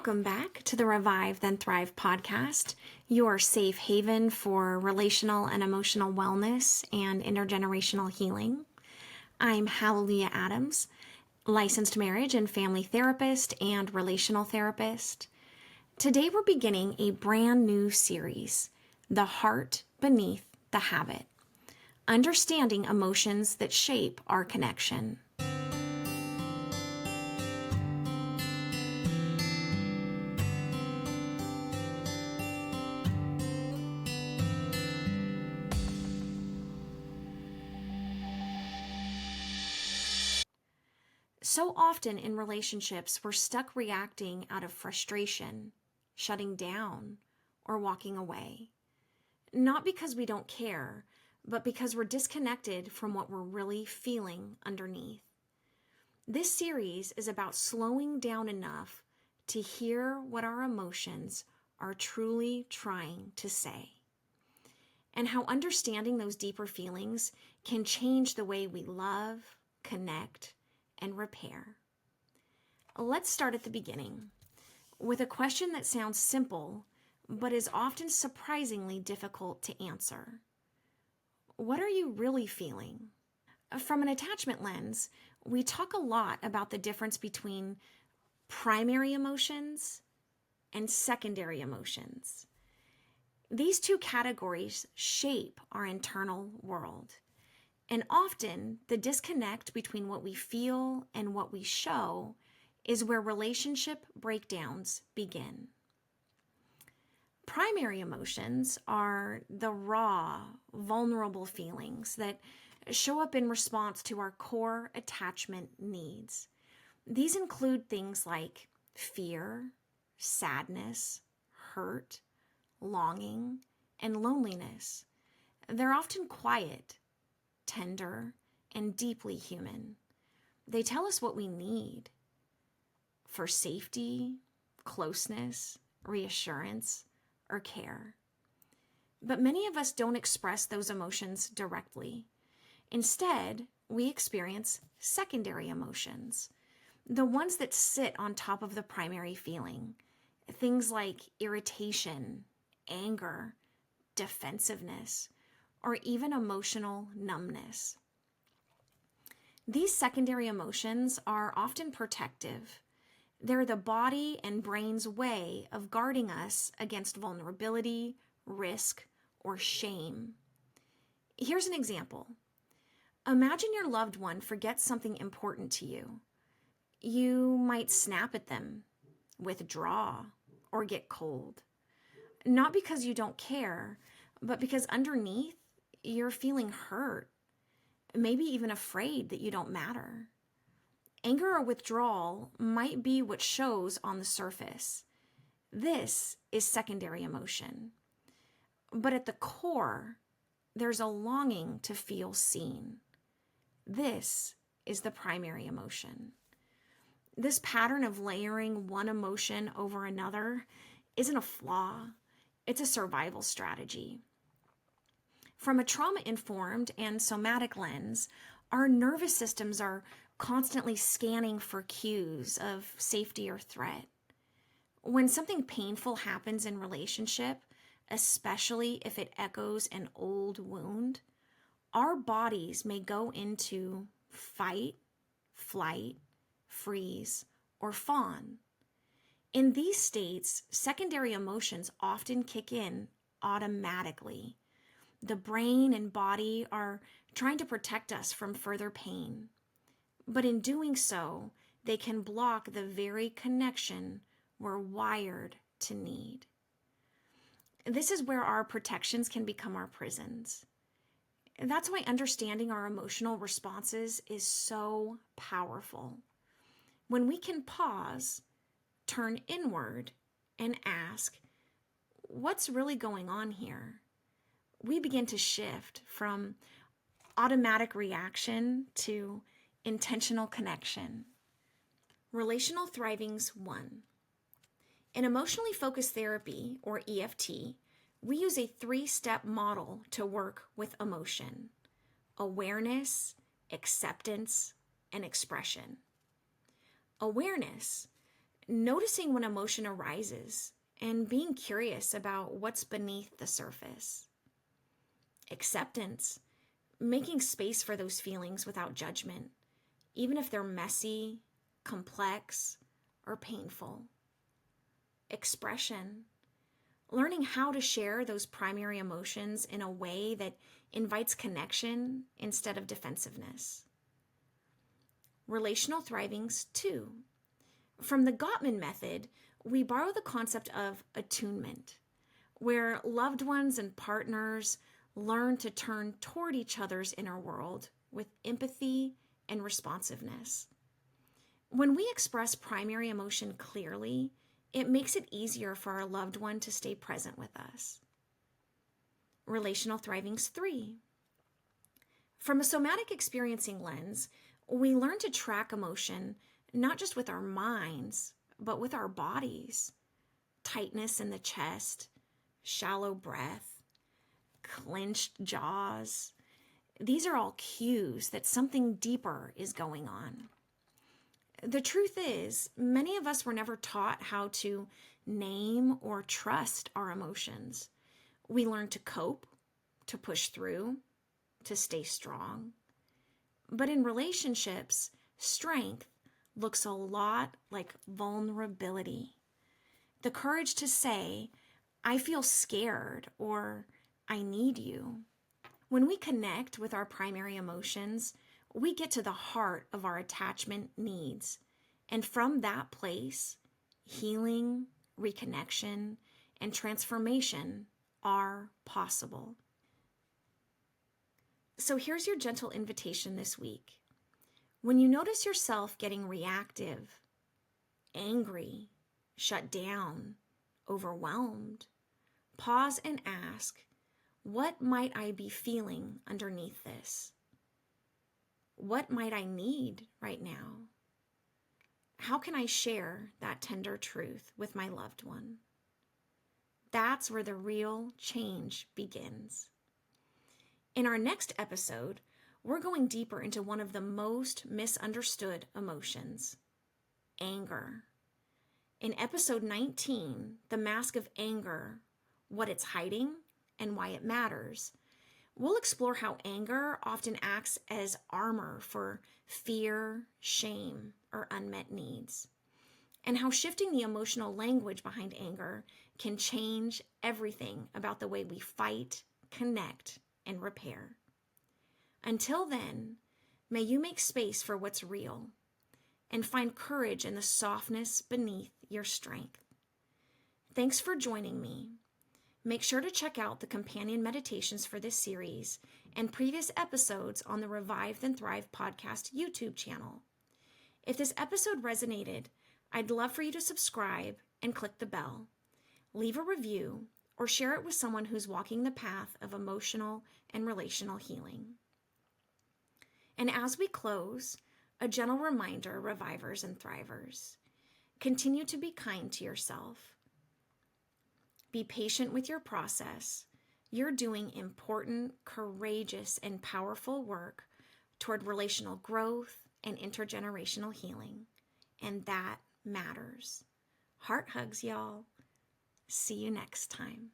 Welcome back to the Revive Then Thrive podcast, your safe haven for relational and emotional wellness and intergenerational healing. I'm Hallelujah Adams, licensed marriage and family therapist and relational therapist. Today we're beginning a brand new series, The Heart Beneath the Habit, Understanding Emotions That Shape Our Connection. So often in relationships, we're stuck reacting out of frustration, shutting down, or walking away. Not because we don't care, but because we're disconnected from what we're really feeling underneath. This series is about slowing down enough to hear what our emotions are truly trying to say, and how understanding those deeper feelings can change the way we love, connect, and repair. Let's start at the beginning with a question that sounds simple, but is often surprisingly difficult to answer. What are you really feeling? From an attachment lens, we talk a lot about the difference between primary emotions and secondary emotions. These two categories shape our internal world. And often, the disconnect between what we feel and what we show is where relationship breakdowns begin. Primary emotions are the raw, vulnerable feelings that show up in response to our core attachment needs. These include things like fear, sadness, hurt, longing, and loneliness. They're often quiet, tender, and deeply human. They tell us what we need for safety, closeness, reassurance, or care. But many of us don't express those emotions directly. Instead, we experience secondary emotions, the ones that sit on top of the primary feeling. Things like irritation, anger, defensiveness, or even emotional numbness. These secondary emotions are often protective. They're the body and brain's way of guarding us against vulnerability, risk, or shame. Here's an example. Imagine your loved one forgets something important to you. You might snap at them, withdraw, or get cold. Not because you don't care, but because underneath, you're feeling hurt, maybe even afraid that you don't matter. Anger or withdrawal might be what shows on the surface. This is secondary emotion. But at the core, there's a longing to feel seen. This is the primary emotion. This pattern of layering one emotion over another isn't a flaw. It's a survival strategy. From a trauma-informed and somatic lens, our nervous systems are constantly scanning for cues of safety or threat. When something painful happens in relationship, especially if it echoes an old wound, our bodies may go into fight, flight, freeze, or fawn. In these states, secondary emotions often kick in automatically. The brain and body are trying to protect us from further pain. But in doing so, they can block the very connection we're wired to need. This is where our protections can become our prisons. That's why understanding our emotional responses is so powerful. When we can pause, turn inward, and ask, what's really going on here? We begin to shift from automatic reaction to intentional connection. Relational Thrivings 1. In emotionally focused therapy, or EFT, we use a 3-step model to work with emotion: awareness, acceptance, and expression. Awareness. noticing when emotion arises and being curious about what's beneath the surface. Acceptance, making space for those feelings without judgment, even if they're messy, complex, or painful. Expression, learning how to share those primary emotions in a way that invites connection instead of defensiveness. Relational thrivings, 2. From the Gottman method, we borrow the concept of attunement, where loved ones and partners learn to turn toward each other's inner world with empathy and responsiveness. When we express primary emotion clearly, it makes it easier for our loved one to stay present with us. Relational thrivings, 3. From a somatic experiencing lens, we learn to track emotion not just with our minds, but with our bodies. Tightness in the chest, shallow breath, clenched jaws. These are all cues that something deeper is going on. The truth is, many of us were never taught how to name or trust our emotions. We learn to cope, to push through, to stay strong. But in relationships, strength looks a lot like vulnerability. The courage to say, I feel scared, or I need you. When we connect with our primary emotions, we get to the heart of our attachment needs. And from that place, healing, reconnection, and transformation are possible. So here's your gentle invitation this week. When you notice yourself getting reactive, angry, shut down, overwhelmed, pause and ask, what might I be feeling underneath this? What might I need right now? How can I share that tender truth with my loved one? That's where the real change begins. In our next episode, we're going deeper into one of the most misunderstood emotions, anger. In episode 19, The Mask of Anger, What It's Hiding and Why It Matters, we'll explore how anger often acts as armor for fear, shame, or unmet needs, and how shifting the emotional language behind anger can change everything about the way we fight, connect, and repair. Until then, may you make space for what's real and find courage in the softness beneath your strength. Thanks for joining me. Make sure to check out the companion meditations for this series and previous episodes on the Revive Then Thrive podcast YouTube channel. If this episode resonated, I'd love for you to subscribe and click the bell, leave a review, or share it with someone who's walking the path of emotional and relational healing. And as we close, a gentle reminder, Revivers and Thrivers, continue to be kind to yourself. Be patient with your process. You're doing important, courageous, and powerful work toward relational growth and intergenerational healing. And that matters. Heart hugs, y'all. See you next time.